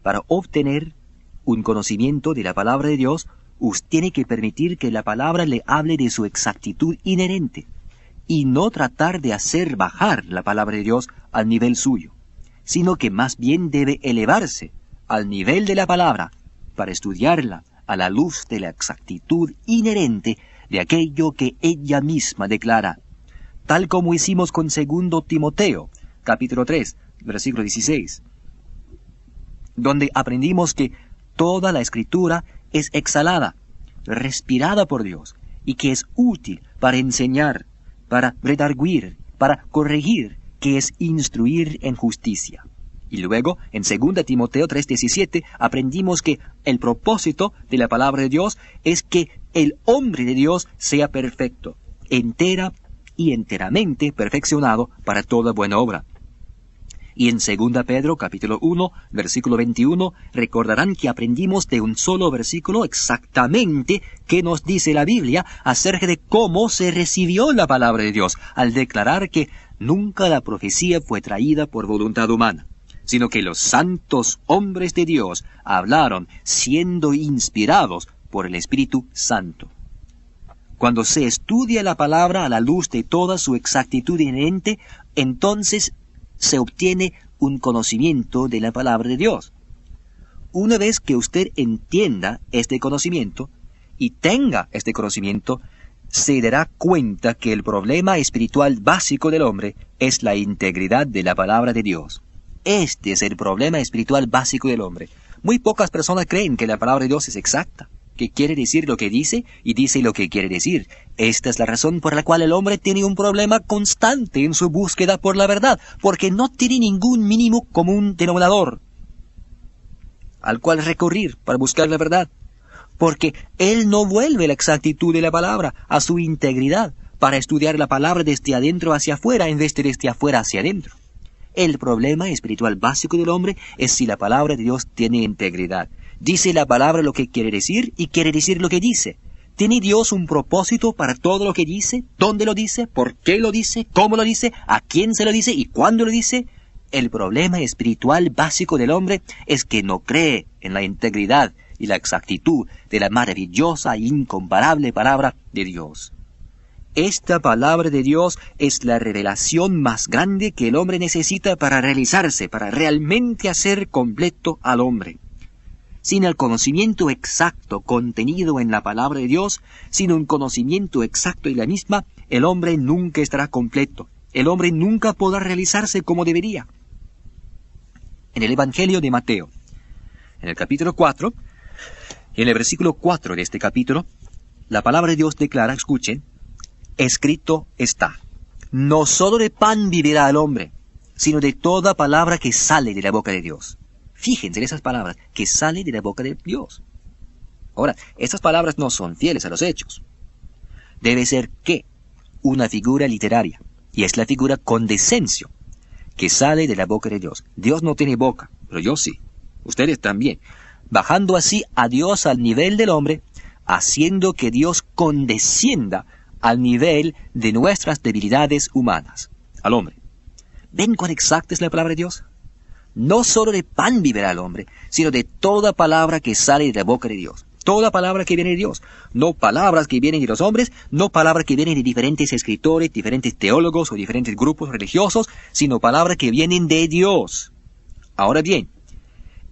para obtener un conocimiento de la palabra de Dios, usted tiene que permitir que la palabra le hable de su exactitud inherente y no tratar de hacer bajar la palabra de Dios al nivel suyo, sino que más bien debe elevarse al nivel de la palabra para estudiarla a la luz de la exactitud inherente de aquello que ella misma declara, tal como hicimos con 2 Timoteo, capítulo 3, versículo 16, donde aprendimos que toda la Escritura es exhalada, respirada por Dios, y que es útil para enseñar, para redarguir, para corregir, que es instruir en justicia. Y luego, en 2 Timoteo 3:17, aprendimos que el propósito de la palabra de Dios es que el hombre de Dios sea perfecto, entera y enteramente perfeccionado para toda buena obra. Y en 2 Pedro, capítulo 1, versículo 21, recordarán que aprendimos de un solo versículo exactamente qué nos dice la Biblia acerca de cómo se recibió la palabra de Dios, al declarar que nunca la profecía fue traída por voluntad humana, sino que los santos hombres de Dios hablaron siendo inspirados por el Espíritu Santo. Cuando se estudia la palabra a la luz de toda su exactitud inherente, entonces se obtiene un conocimiento de la palabra de Dios. Una vez que usted entienda este conocimiento y tenga este conocimiento, se dará cuenta que el problema espiritual básico del hombre es la integridad de la palabra de Dios. Este es el problema espiritual básico del hombre. Muy pocas personas creen que la palabra de Dios es exacta, que quiere decir lo que dice y dice lo que quiere decir. Esta es la razón por la cual el hombre tiene un problema constante en su búsqueda por la verdad, porque no tiene ningún mínimo común denominador al cual recurrir para buscar la verdad, porque él no vuelve la exactitud de la palabra a su integridad para estudiar la palabra desde adentro hacia afuera en vez de desde afuera hacia adentro. El problema espiritual básico del hombre es si la palabra de Dios tiene integridad. Dice la palabra lo que quiere decir y quiere decir lo que dice. ¿Tiene Dios un propósito para todo lo que dice? ¿Dónde lo dice? ¿Por qué lo dice? ¿Cómo lo dice? ¿A quién se lo dice? ¿Y cuándo lo dice? El problema espiritual básico del hombre es que no cree en la integridad y la exactitud de la maravillosa e incomparable palabra de Dios. Esta palabra de Dios es la revelación más grande que el hombre necesita para realizarse, para realmente hacer completo al hombre. Sin el conocimiento exacto contenido en la palabra de Dios, sin un conocimiento exacto de la misma, el hombre nunca estará completo. El hombre nunca podrá realizarse como debería. En el Evangelio de Mateo, en el capítulo 4, y en el versículo 4 de este capítulo, la palabra de Dios declara, escuchen, escrito está, no solo de pan vivirá el hombre, sino de toda palabra que sale de la boca de Dios. Fíjense en esas palabras, que sale de la boca de Dios. Ahora, estas palabras no son fieles a los hechos. Debe ser ¿qué? Una figura literaria, y es la figura condescencio, que sale de la boca de Dios. Dios no tiene boca, pero yo sí. Ustedes también. Bajando así a Dios al nivel del hombre, haciendo que Dios condescienda al nivel de nuestras debilidades humanas, al hombre. ¿Ven cuán exacta es la palabra de Dios? No solo de pan vivirá el hombre, sino de toda palabra que sale de la boca de Dios. Toda palabra que viene de Dios. No palabras que vienen de los hombres, no palabras que vienen de diferentes escritores, diferentes teólogos o diferentes grupos religiosos, sino palabras que vienen de Dios. Ahora bien,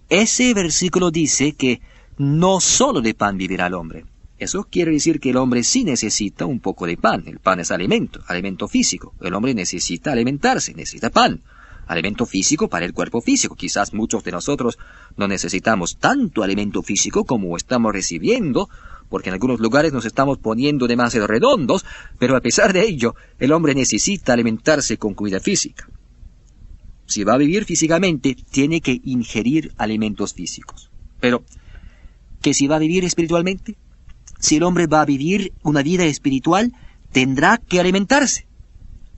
ese versículo dice que no solo de pan vivirá el hombre. Eso quiere decir que el hombre sí necesita un poco de pan. El pan es alimento, alimento físico. El hombre necesita alimentarse, necesita pan. Alimento físico para el cuerpo físico. Quizás muchos de nosotros no necesitamos tanto alimento físico como estamos recibiendo, porque en algunos lugares nos estamos poniendo demasiado redondos, pero a pesar de ello, el hombre necesita alimentarse con comida física. Si va a vivir físicamente, tiene que ingerir alimentos físicos. Pero, ¿que si va a vivir espiritualmente? Si el hombre va a vivir una vida espiritual, tendrá que alimentarse.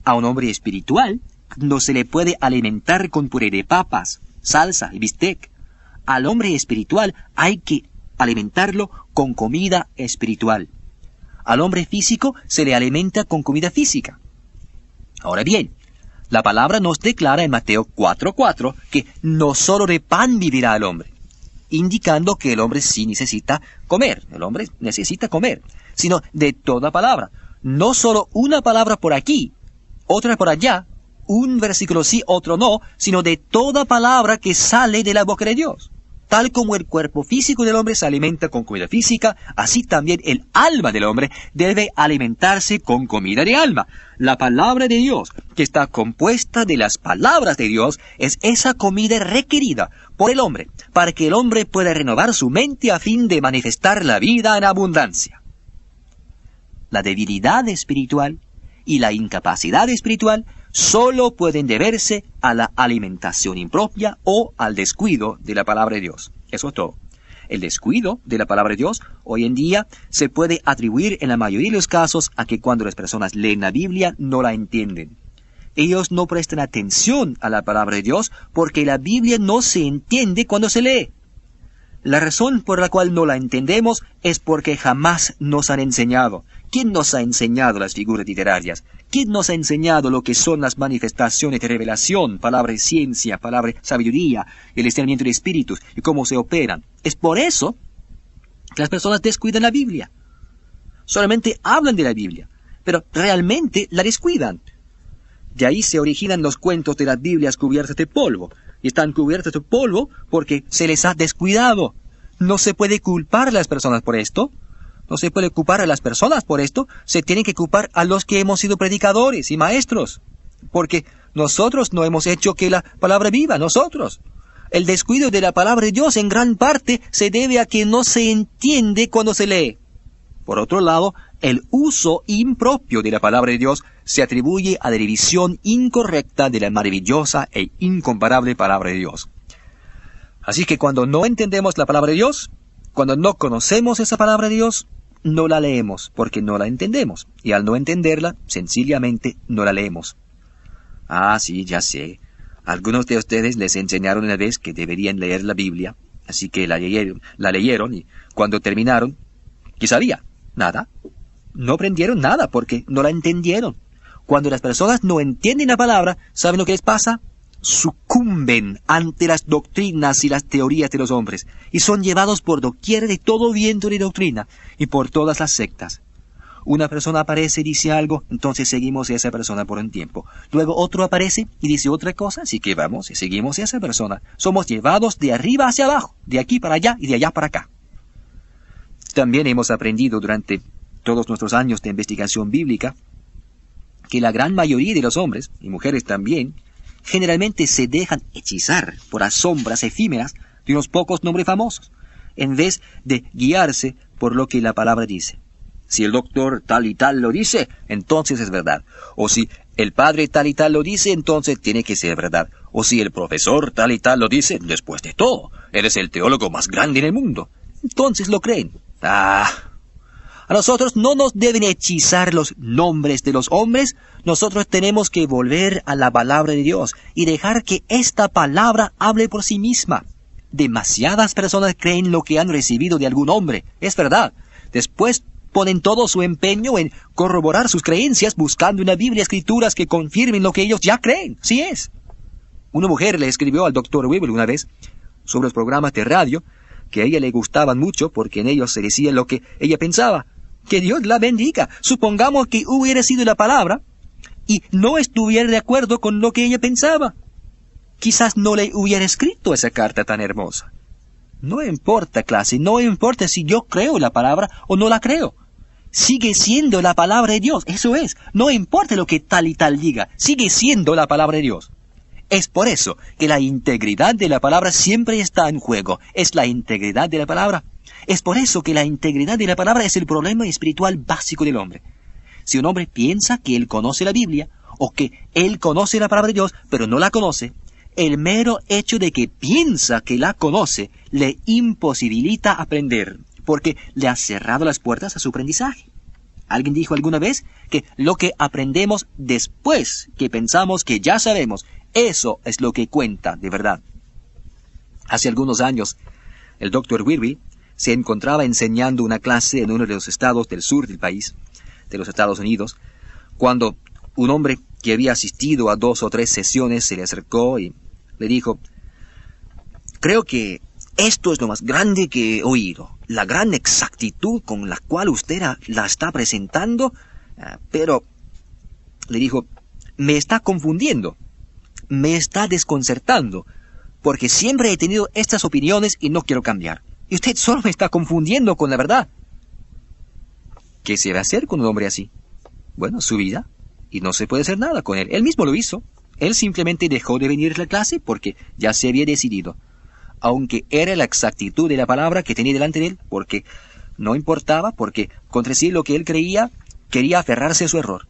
A un hombre espiritual no se le puede alimentar con puré de papas, salsa y bistec. Al hombre espiritual hay que alimentarlo con comida espiritual. Al hombre físico se le alimenta con comida física. Ahora bien, la palabra nos declara en Mateo 4:4 que no solo de pan vivirá el hombre, indicando que el hombre sí necesita comer. El hombre necesita comer, sino de toda palabra. No solo una palabra por aquí, otra por allá, un versículo sí, otro no, sino de toda palabra que sale de la boca de Dios. Tal como el cuerpo físico del hombre se alimenta con comida física, así también el alma del hombre debe alimentarse con comida de alma. La palabra de Dios, que está compuesta de las palabras de Dios, es esa comida requerida por el hombre, para que el hombre pueda renovar su mente a fin de manifestar la vida en abundancia. La debilidad espiritual y la incapacidad espiritual solo pueden deberse a la alimentación impropia o al descuido de la palabra de Dios. Eso es todo. El descuido de la palabra de Dios hoy en día se puede atribuir en la mayoría de los casos a que cuando las personas leen la Biblia no la entienden. Ellos no prestan atención a la palabra de Dios porque la Biblia no se entiende cuando se lee. La razón por la cual no la entendemos es porque jamás nos han enseñado. ¿Quién nos ha enseñado las figuras literarias? ¿Quién nos ha enseñado lo que son las manifestaciones de revelación, palabra de ciencia, palabra de sabiduría, el discernimiento de espíritus y cómo se operan? Es por eso que las personas descuidan la Biblia. Solamente hablan de la Biblia, pero realmente la descuidan. De ahí se originan los cuentos de las Biblias cubiertas de polvo. Y están cubiertas de polvo porque se les ha descuidado. No se puede culpar a las personas por esto. No se puede culpar a las personas por esto. Se tiene que culpar a los que hemos sido predicadores y maestros. Porque nosotros no hemos hecho que la palabra viva, nosotros. El descuido de la palabra de Dios en gran parte se debe a que no se entiende cuando se lee. Por otro lado, el uso impropio de la palabra de Dios se atribuye a la división incorrecta de la maravillosa e incomparable palabra de Dios. Así que cuando no entendemos la palabra de Dios, cuando no conocemos esa palabra de Dios, no la leemos porque no la entendemos. Y al no entenderla, sencillamente no la leemos. Ah, sí, ya sé. Algunos de ustedes les enseñaron una vez que deberían leer la Biblia, así que la leyeron y cuando terminaron, ¿qué sabía? Nada. No aprendieron nada porque no la entendieron. Cuando las personas no entienden la palabra, ¿saben lo que les pasa? Sucumben ante las doctrinas y las teorías de los hombres y son llevados por doquier de todo viento de doctrina y por todas las sectas. Una persona aparece y dice algo, entonces seguimos a esa persona por un tiempo. Luego otro aparece y dice otra cosa, así que vamos y seguimos a esa persona. Somos llevados de arriba hacia abajo, de aquí para allá y de allá para acá. También hemos aprendido durante todos nuestros años de investigación bíblica que la gran mayoría de los hombres, y mujeres también, generalmente se dejan hechizar por las sombras efímeras de unos pocos nombres famosos, en vez de guiarse por lo que la palabra dice. Si el doctor tal y tal lo dice, entonces es verdad. O si el padre tal y tal lo dice, entonces tiene que ser verdad. O si el profesor tal y tal lo dice, después de todo, eres el teólogo más grande en el mundo. Entonces lo creen. A nosotros no nos deben hechizar los nombres de los hombres. Nosotros tenemos que volver a la palabra de Dios y dejar que esta palabra hable por sí misma. Demasiadas personas creen lo que han recibido de algún hombre. Es verdad. Después ponen todo su empeño en corroborar sus creencias buscando en la Biblia escrituras que confirmen lo que ellos ya creen. Sí es. Una mujer le escribió al Dr. Weibel una vez sobre los programas de radio que a ella le gustaban mucho porque en ellos se decía lo que ella pensaba. Que Dios la bendiga. Supongamos que hubiera sido la palabra y no estuviera de acuerdo con lo que ella pensaba. Quizás no le hubiera escrito esa carta tan hermosa. No importa, clase, no importa si yo creo la palabra o no la creo. Sigue siendo la palabra de Dios, eso es. No importa lo que tal y tal diga, sigue siendo la palabra de Dios. Es por eso que la integridad de la palabra siempre está en juego. Es la integridad de la palabra. Es por eso que la integridad de la palabra es el problema espiritual básico del hombre. Si un hombre piensa que él conoce la Biblia, o que él conoce la palabra de Dios, pero no la conoce, el mero hecho de que piensa que la conoce le imposibilita aprender, porque le ha cerrado las puertas a su aprendizaje. Alguien dijo alguna vez que lo que aprendemos después que pensamos que ya sabemos, eso es lo que cuenta de verdad. Hace algunos años, el Dr. Weibel se encontraba enseñando una clase en uno de los estados del sur del país, de los Estados Unidos, cuando un hombre que había asistido a 2 o 3 sesiones se le acercó y le dijo: creo que esto es lo más grande que he oído. La gran exactitud con la cual usted la está presentando, pero le dijo, me está confundiendo, me está desconcertando, porque siempre he tenido estas opiniones y no quiero cambiar. Y usted solo me está confundiendo con la verdad. ¿Qué se va a hacer con un hombre así? Bueno, su vida, y no se puede hacer nada con él. Él mismo lo hizo. Él simplemente dejó de venir a la clase porque ya se había decidido. Aunque era la exactitud de la palabra que tenía delante de él, porque no importaba, porque contra sí lo que él creía, quería aferrarse a su error.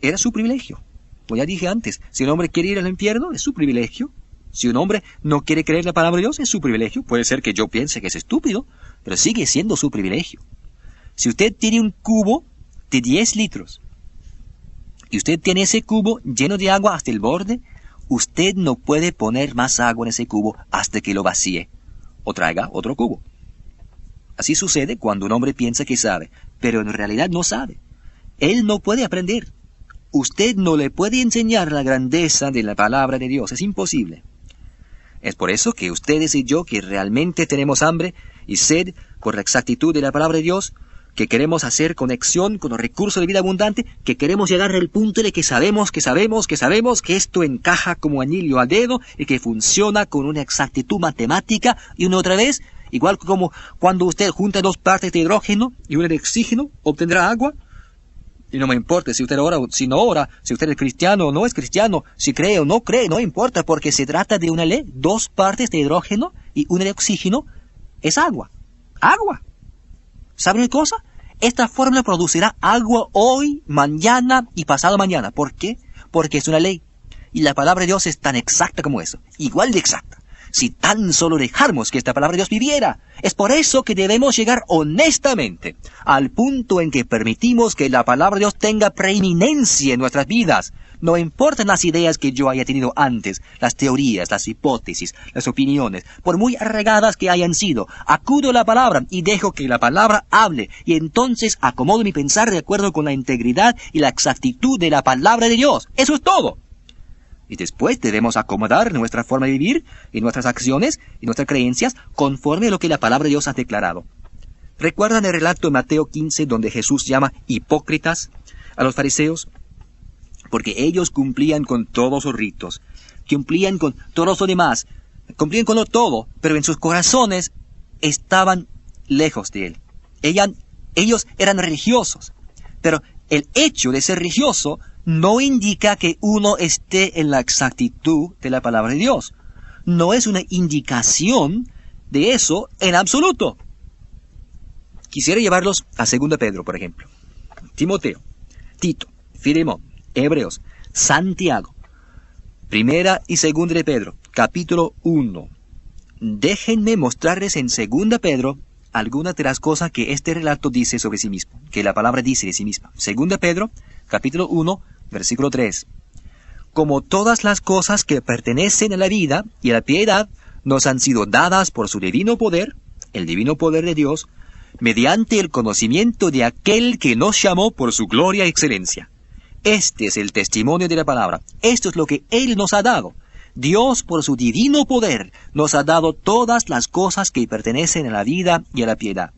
Era su privilegio. Como ya dije antes, si un hombre quiere ir al infierno, es su privilegio. Si un hombre no quiere creer la palabra de Dios, es su privilegio. Puede ser que yo piense que es estúpido, pero sigue siendo su privilegio. Si usted tiene un cubo de 10 litros, y usted tiene ese cubo lleno de agua hasta el borde, usted no puede poner más agua en ese cubo hasta que lo vacíe, o traiga otro cubo. Así sucede cuando un hombre piensa que sabe, pero en realidad no sabe. Él no puede aprender. Usted no le puede enseñar la grandeza de la palabra de Dios, es imposible. Es por eso que ustedes y yo, que realmente tenemos hambre y sed por la exactitud de la palabra de Dios, que queremos hacer conexión con los recursos de vida abundante, que queremos llegar al punto de que sabemos que esto encaja como anillo al dedo y que funciona con una exactitud matemática, y una otra vez, igual como cuando usted junta dos partes de hidrógeno y una de oxígeno, obtendrá agua. Y no me importa si usted ora o si no ora, si usted es cristiano o no es cristiano, si cree o no cree, no importa, porque se trata de una ley. 2 partes de hidrógeno y una de oxígeno es agua. Agua. ¿Sabe una cosa? Esta fórmula producirá agua hoy, mañana y pasado mañana. ¿Por qué? Porque es una ley. Y la palabra de Dios es tan exacta como eso. Igual de exacta. Si tan solo dejáramos que esta palabra de Dios viviera. Es por eso que debemos llegar honestamente al punto en que permitimos que la palabra de Dios tenga preeminencia en nuestras vidas. No importan las ideas que yo haya tenido antes, las teorías, las hipótesis, las opiniones, por muy arraigadas que hayan sido. Acudo a la palabra y dejo que la palabra hable, y entonces acomodo mi pensar de acuerdo con la integridad y la exactitud de la palabra de Dios. Eso es todo. Y después debemos acomodar nuestra forma de vivir y nuestras acciones y nuestras creencias conforme a lo que la palabra de Dios ha declarado. ¿Recuerdan el relato de Mateo 15 donde Jesús llama hipócritas a los fariseos? Porque ellos cumplían con todos los ritos, cumplían con todo lo demás, cumplían con lo todo, pero en sus corazones estaban lejos de él. Ellos eran religiosos, pero el hecho de ser religioso no indica que uno esté en la exactitud de la palabra de Dios. No es una indicación de eso en absoluto. Quisiera llevarlos a 2 Pedro, por ejemplo. Timoteo, Tito, Filemón, Hebreos, Santiago. 1 y 2 de Pedro, capítulo 1. Déjenme mostrarles en 2 Pedro algunas de las cosas que este relato dice sobre sí mismo, que la palabra dice de sí misma. 2 Pedro, capítulo 1, versículo 3. Como todas las cosas que pertenecen a la vida y a la piedad nos han sido dadas por su divino poder, el divino poder de Dios, mediante el conocimiento de aquel que nos llamó por su gloria y excelencia. Este es el testimonio de la palabra. Esto es lo que Él nos ha dado. Dios, por su divino poder, nos ha dado todas las cosas que pertenecen a la vida y a la piedad.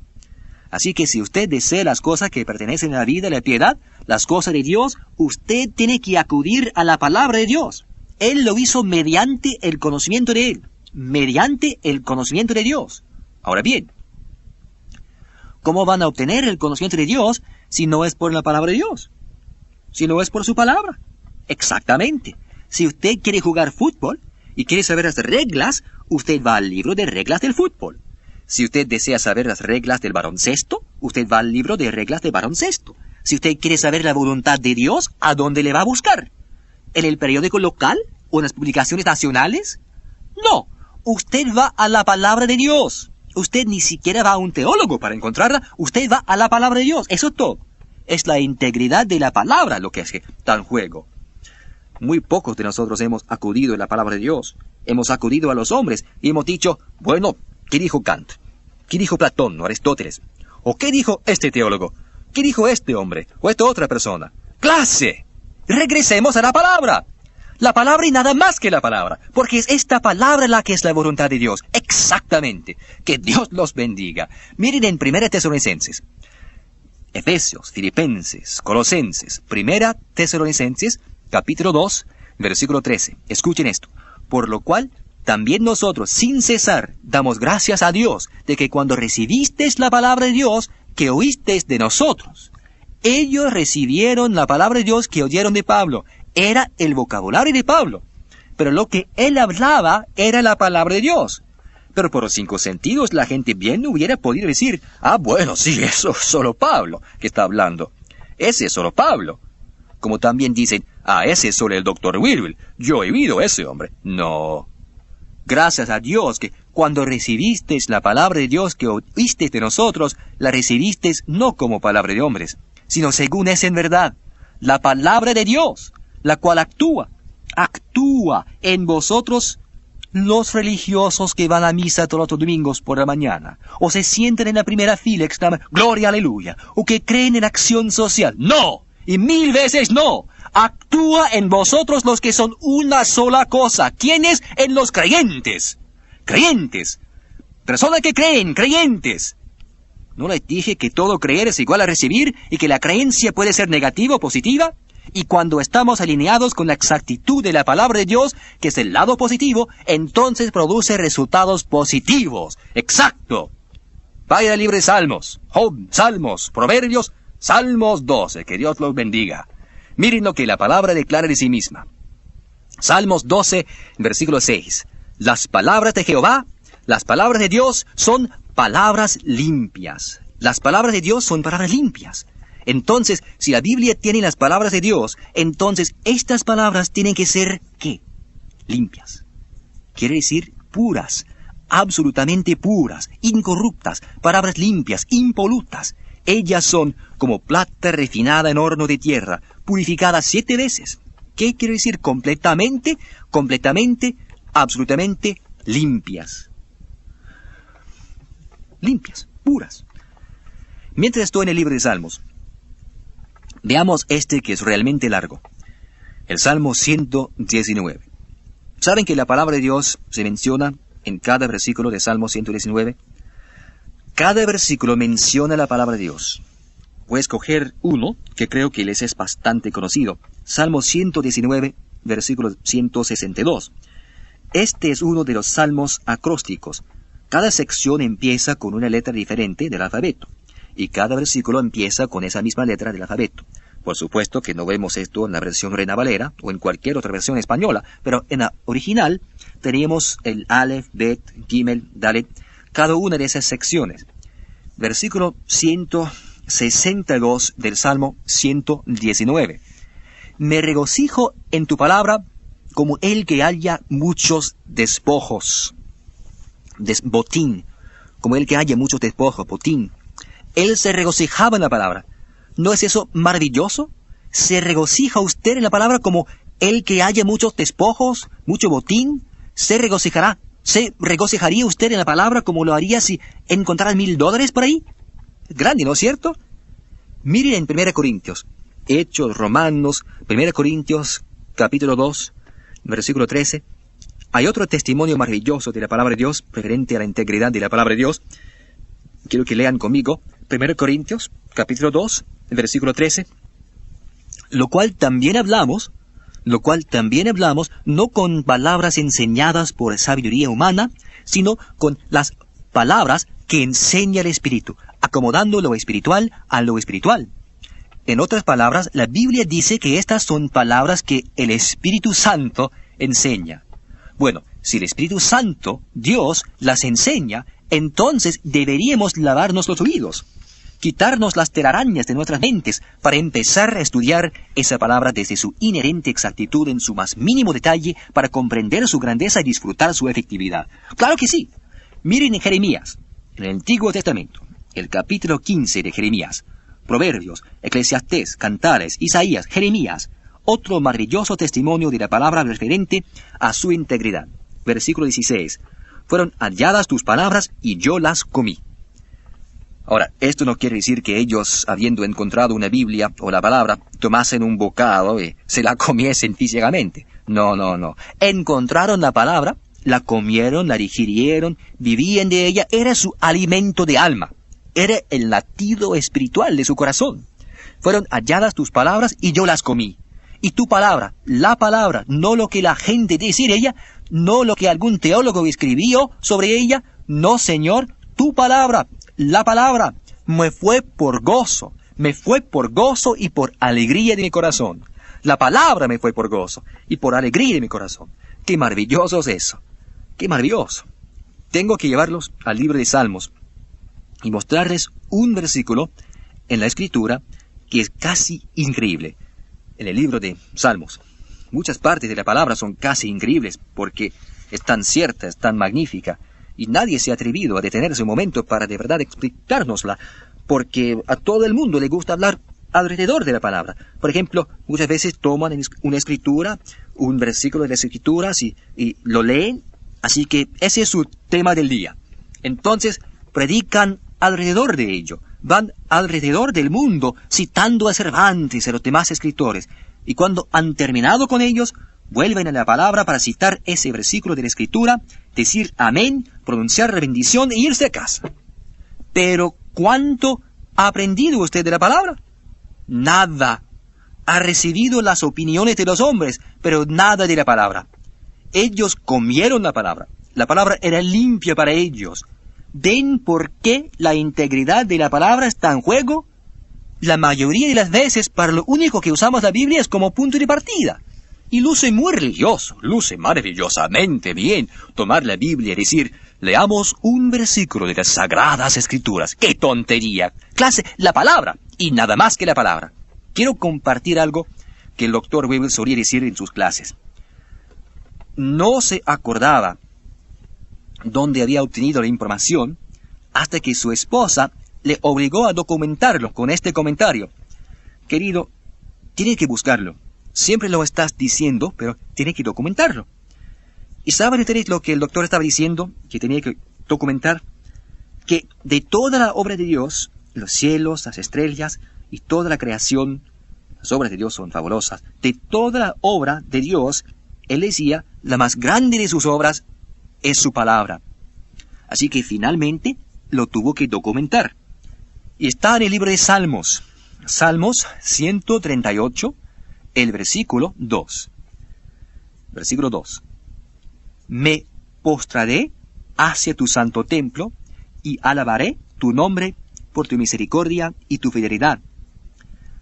Así que si usted desea las cosas que pertenecen a la vida y a la piedad, las cosas de Dios, usted tiene que acudir a la palabra de Dios. Él lo hizo mediante el conocimiento de Él, mediante el conocimiento de Dios. Ahora bien, ¿cómo van a obtener el conocimiento de Dios si no es por la palabra de Dios? Si no es por su palabra. Exactamente. Si usted quiere jugar fútbol y quiere saber las reglas, usted va al libro de reglas del fútbol. Si usted desea saber las reglas del baloncesto, usted va al libro de reglas de baloncesto. Si usted quiere saber la voluntad de Dios, ¿a dónde le va a buscar? ¿En el periódico local o en las publicaciones nacionales? No. Usted va a la palabra de Dios. Usted ni siquiera va a un teólogo para encontrarla. Usted va a la palabra de Dios. Eso es todo. Es la integridad de la palabra lo que está en juego. Muy pocos de nosotros hemos acudido a la palabra de Dios. Hemos acudido a los hombres y hemos dicho, bueno, ¿qué dijo Kant? ¿Qué dijo Platón o Aristóteles? ¿O qué dijo este teólogo? ¿Qué dijo este hombre o esta otra persona? ¡Clase! Regresemos a la palabra. La palabra y nada más que la palabra, porque es esta palabra la que es la voluntad de Dios. Exactamente. Que Dios los bendiga. Miren en 1 Tesalonicenses, Efesios, Filipenses, Colosenses, 1 Tesalonicenses, capítulo 2, versículo 13. Escuchen esto. Por lo cual, también nosotros, sin cesar, damos gracias a Dios de que cuando recibisteis la palabra de Dios, que oísteis de nosotros. Ellos recibieron la palabra de Dios que oyeron de Pablo. Era el vocabulario de Pablo. Pero lo que él hablaba era la palabra de Dios. Pero por los 5 sentidos la gente bien hubiera podido decir, bueno, sí, eso es solo Pablo que está hablando. Ese es solo Pablo. Como también dicen, ese es solo el Dr. Wilwell. Yo he oído a ese hombre. No. Gracias a Dios que cuando recibisteis la palabra de Dios que oísteis de nosotros, la recibisteis no como palabra de hombres, sino según es en verdad, la palabra de Dios, la cual actúa en vosotros los religiosos que van a misa todos los domingos por la mañana, o se sienten en la primera fila y exclaman, ¡Gloria, aleluya!, o que creen en acción social. ¡No! Y 1000 veces no. Actúa en vosotros los que son una sola cosa. ¿Quiénes? En los creyentes. Creyentes. Personas que creen, creyentes. ¿No les dije que todo creer es igual a recibir y que la creencia puede ser negativa o positiva? Y cuando estamos alineados con la exactitud de la palabra de Dios, que es el lado positivo, entonces produce resultados positivos. ¡Exacto! Vaya al libro de Salmos, Job, Salmos, Proverbios, Salmos 12, que Dios los bendiga. Miren lo que la palabra declara de sí misma. Salmos 12, versículo 6. Las palabras de Jehová, las palabras de Dios son palabras limpias. Las palabras de Dios son palabras limpias. Entonces, si la Biblia tiene las palabras de Dios, entonces estas palabras tienen que ser, ¿qué? Limpias. Quiere decir puras, absolutamente puras, incorruptas, palabras limpias, impolutas. Ellas son como plata refinada en horno de tierra, purificada 7 veces. ¿Qué quiere decir? Completamente, absolutamente limpias. Limpias, puras. Mientras estoy en el libro de Salmos, veamos este que es realmente largo. El Salmo 119. ¿Saben que la palabra de Dios se menciona en cada versículo de Salmo 119? Cada versículo menciona la palabra de Dios. Voy a escoger uno que creo que les es bastante conocido. Salmo 119, versículo 162. Este es uno de los salmos acrósticos. Cada sección empieza con una letra diferente del alfabeto, y cada versículo empieza con esa misma letra del alfabeto. Por supuesto que no vemos esto en la versión Reina Valera o en cualquier otra versión española, pero en la original tenemos el Aleph, Bet, Gimel, Dalet, cada una de esas secciones. Versículo 162 del Salmo 119. Me regocijo en tu palabra como el que haya muchos despojos. Botín. Como el que haya muchos despojos, botín. Él se regocijaba en la palabra. ¿No es eso maravilloso? ¿Se regocija usted en la palabra como el que haya muchos despojos, mucho botín? ¿Se regocijaría usted en la palabra como lo haría si encontrara $1000 por ahí? Grande, ¿no es cierto? Miren en 1 Corintios, Hechos, Romanos, 1 Corintios, capítulo 2, versículo 13. Hay otro testimonio maravilloso de la palabra de Dios, referente a la integridad de la palabra de Dios. Quiero que lean conmigo, 1 Corintios, capítulo 2, versículo 13. Lo cual también hablamos, no con palabras enseñadas por sabiduría humana, sino con las palabras que enseña el Espíritu, acomodando lo espiritual a lo espiritual. En otras palabras, la Biblia dice que estas son palabras que el Espíritu Santo enseña. Bueno, si el Espíritu Santo, Dios, las enseña, entonces deberíamos lavarnos los oídos, quitarnos las telarañas de nuestras mentes para empezar a estudiar esa palabra desde su inherente exactitud en su más mínimo detalle para comprender su grandeza y disfrutar su efectividad. ¡Claro que sí! Miren en Jeremías, en el Antiguo Testamento, el capítulo 15 de Jeremías, Proverbios, Eclesiastés, Cantares, Isaías, Jeremías, otro maravilloso testimonio de la palabra referente a su integridad. Versículo 16. Fueron halladas tus palabras y yo las comí. Ahora, esto no quiere decir que ellos, habiendo encontrado una Biblia o la palabra, tomasen un bocado y se la comiesen físicamente. No, no, no. Encontraron la palabra, la comieron, la digirieron, vivían de ella, era su alimento de alma. Era el latido espiritual de su corazón. Fueron halladas tus palabras y yo las comí. Y tu palabra, la palabra, no lo que la gente dice de ella, no lo que algún teólogo escribió sobre ella, no, Señor, tu palabra, la palabra, me fue por gozo y por alegría de mi corazón. La palabra me fue por gozo y por alegría de mi corazón. ¡Qué maravilloso es eso! ¡Qué maravilloso! Tengo que llevarlos al libro de Salmos y mostrarles un versículo en la Escritura que es casi increíble. En el libro de Salmos, muchas partes de la palabra son casi increíbles porque es tan cierta, es tan magnífica, y nadie se ha atrevido a detenerse un momento para de verdad explicárnosla, porque a todo el mundo le gusta hablar alrededor de la palabra. Por ejemplo, muchas veces toman una escritura, un versículo de las escrituras y lo leen, así que ese es su tema del día. Entonces, predican alrededor de ello, van alrededor del mundo citando a Cervantes y a los demás escritores, y cuando han terminado con ellos, vuelven a la palabra para citar ese versículo de la Escritura, decir amén, pronunciar la bendición e irse a casa. Pero, ¿cuánto ha aprendido usted de la palabra? Nada. Ha recibido las opiniones de los hombres, pero nada de la palabra. Ellos comieron la palabra. La palabra era limpia para ellos. ¿Ven por qué la integridad de la palabra está en juego? La mayoría de las veces, para lo único que usamos la Biblia es como punto de partida. Y luce muy religioso, luce maravillosamente bien tomar la Biblia y decir, leamos un versículo de las Sagradas Escrituras. ¡Qué tontería! Clase, la palabra, y nada más que la palabra. Quiero compartir algo que el Dr. Weibel solía decir en sus clases. No se acordaba dónde había obtenido la información hasta que su esposa le obligó a documentarlo con este comentario. Querido, tiene que buscarlo. Siempre lo estás diciendo, pero tiene que documentarlo. ¿Y saben ustedes lo que el doctor estaba diciendo? Que tenía que documentar. Que de toda la obra de Dios, los cielos, las estrellas y toda la creación, las obras de Dios son fabulosas. De toda la obra de Dios, él decía, la más grande de sus obras es su palabra. Así que finalmente lo tuvo que documentar. Y está en el libro de Salmos. Salmos 138, el versículo 2. Versículo 2. Me postraré hacia tu santo templo y alabaré tu nombre por tu misericordia y tu fidelidad,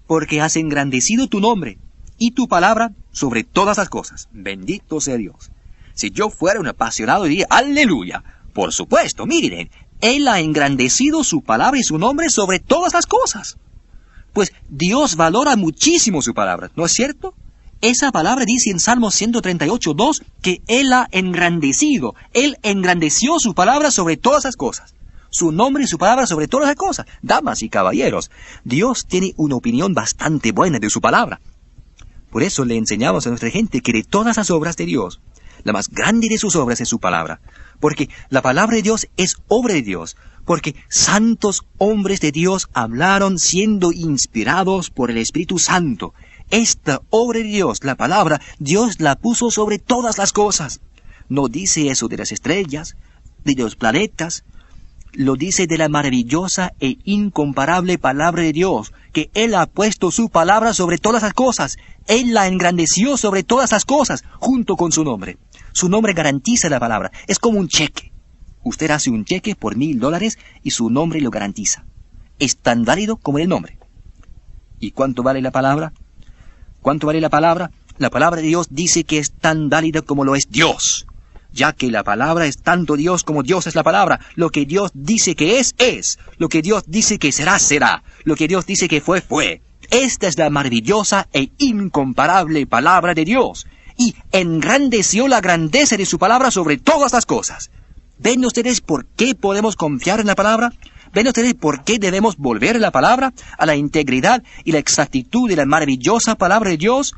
porque has engrandecido tu nombre y tu palabra sobre todas las cosas. Bendito sea Dios. Si yo fuera un apasionado diría, ¡aleluya! Por supuesto, miren, Él ha engrandecido su palabra y su nombre sobre todas las cosas. Pues Dios valora muchísimo su palabra, ¿no es cierto? Esa palabra dice en Salmos 138:2 que Él ha engrandecido. Él engrandeció su palabra sobre todas las cosas. Su nombre y su palabra sobre todas las cosas. Damas y caballeros, Dios tiene una opinión bastante buena de su palabra. Por eso le enseñamos a nuestra gente que de todas las obras de Dios, la más grande de sus obras es su palabra. Porque la palabra de Dios es obra de Dios. Porque santos hombres de Dios hablaron siendo inspirados por el Espíritu Santo. Esta obra de Dios, la palabra, Dios la puso sobre todas las cosas. No dice eso de las estrellas, de los planetas. Lo dice de la maravillosa e incomparable palabra de Dios, que Él ha puesto su palabra sobre todas las cosas. Él la engrandeció sobre todas las cosas, junto con su nombre. Su nombre garantiza la palabra. Es como un cheque. Usted hace un cheque por $1,000 y su nombre lo garantiza. Es tan válido como el nombre. ¿Y cuánto vale la palabra? ¿Cuánto vale la palabra? La palabra de Dios dice que es tan válida como lo es Dios. Ya que la palabra es tanto Dios como Dios es la palabra. Lo que Dios dice que es, es. Lo que Dios dice que será, será. Lo que Dios dice que fue, fue. Esta es la maravillosa e incomparable palabra de Dios. Y engrandeció la grandeza de su palabra sobre todas las cosas. ¿Ven ustedes por qué podemos confiar en la palabra? ¿Ven ustedes por qué debemos volver a la palabra, a la integridad y la exactitud de la maravillosa palabra de Dios?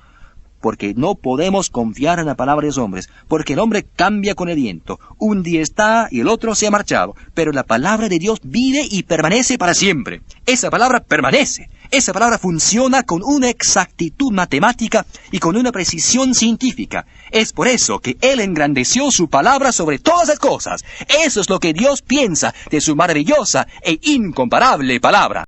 Porque no podemos confiar en la palabra de los hombres, porque el hombre cambia con el viento. Un día está y el otro se ha marchado, pero la palabra de Dios vive y permanece para siempre. Esa palabra permanece. Esa palabra funciona con una exactitud matemática y con una precisión científica. Es por eso que Él engrandeció su palabra sobre todas las cosas. Eso es lo que Dios piensa de su maravillosa e incomparable palabra.